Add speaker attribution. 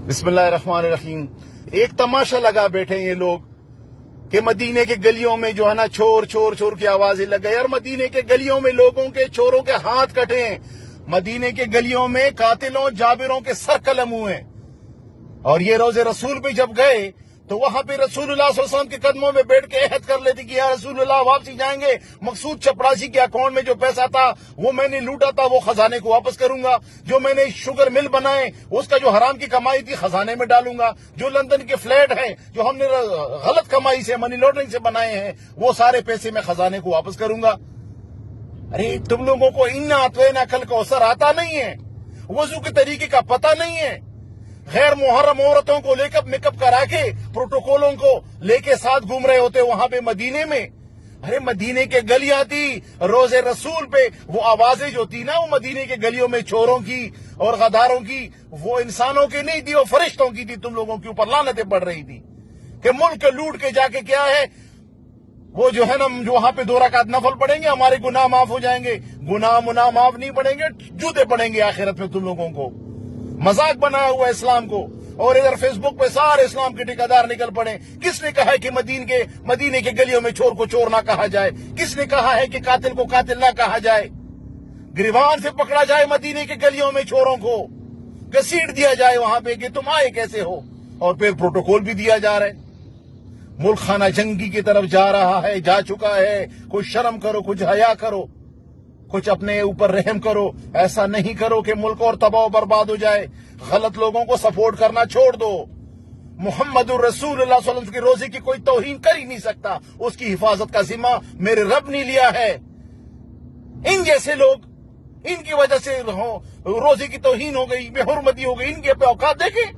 Speaker 1: بسم اللہ الرحمن الرحیم۔ ایک تماشا لگا بیٹھے یہ لوگ کہ مدینے کے گلیوں میں جو ہے نا چور چور چور کی آوازیں لگ گئی، اور مدینے کے گلیوں میں لوگوں کے چوروں کے ہاتھ کٹے ہیں، مدینے کے گلیوں میں قاتلوں جابروں کے سر قلم ہوئے ہیں۔ اور یہ روز رسول پہ جب گئے تو وہاں پہ رسول اللہ صلی اللہ علیہ وسلم کے قدموں میں بیٹھ کے عہد کر لیتے کہ یا رسول اللہ واپسی جائیں گے، مقصود چپراسی کے اکاؤنٹ میں جو پیسہ تھا وہ میں نے لوٹا تھا وہ خزانے کو واپس کروں گا، جو میں نے شوگر مل بنائے اس کا جو حرام کی کمائی تھی خزانے میں ڈالوں گا، جو لندن کے فلیٹ ہیں جو ہم نے غلط کمائی سے منی لانڈرنگ سے بنائے ہیں وہ سارے پیسے میں خزانے کو واپس کروں گا۔ ارے تم لوگوں کو ان اطوینا کل کوثر آتا نہیں ہے، وضو کے طریقے کا پتہ نہیں ہے، غیر محرم عورتوں کو لے کر میک اپ کرا کے پروٹوکولوں کو لے کے ساتھ گھوم رہے ہوتے وہاں پہ مدینے میں۔ ارے مدینے کے گلیاں تھی روز رسول پہ، وہ آوازیں جو تھی نا وہ مدینے کے گلیوں میں چوروں کی اور غداروں کی، وہ انسانوں کی نہیں تھی، وہ فرشتوں کی تھی۔ تم لوگوں کے اوپر لعنتیں پڑ رہی تھی کہ ملک لوٹ کے جا کے کیا ہے وہ جو ہے نا جو وہاں پہ 2 رکعت نفل پڑیں گے ہمارے گناہ معاف ہو جائیں گے۔ گناہ معاف نہیں پڑیں گے، جوتے پڑیں گے آخرت میں تم لوگوں کو۔ مذاق بنا ہوا اسلام کو، اور ادھر فیس بک پہ سارے اسلام کے ٹھیکیدار نکل پڑے۔ کس نے کہا ہے کہ مدینے کے گلیوں میں چور کو چور نہ کہا جائے؟ کس نے کہا ہے کہ قاتل کو قاتل نہ کہا جائے؟ گریبان سے پکڑا جائے مدینے کے گلیوں میں چوروں کو، گھسیٹ دیا جائے وہاں پہ کہ تم آئے کیسے ہو، اور پھر پروٹوکول بھی دیا جا رہا ہے۔ ملک خانہ جنگی کی طرف جا رہا ہے، جا چکا ہے۔ کچھ شرم کرو، کچھ حیا کرو، کچھ اپنے اوپر رحم کرو۔ ایسا نہیں کرو کہ ملک اور تباہ و برباد ہو جائے۔ غلط لوگوں کو سپورٹ کرنا چھوڑ دو۔ محمد الرسول اللہ صلی اللہ علیہ وسلم کی روزے کی کوئی توہین کر ہی نہیں سکتا، اس کی حفاظت کا ذمہ میرے رب نے لیا ہے۔ ان جیسے لوگ، ان کی وجہ سے روزے کی توہین ہو گئی، بے حرمتی ہو گئی، ان کے اوقات دیکھیں۔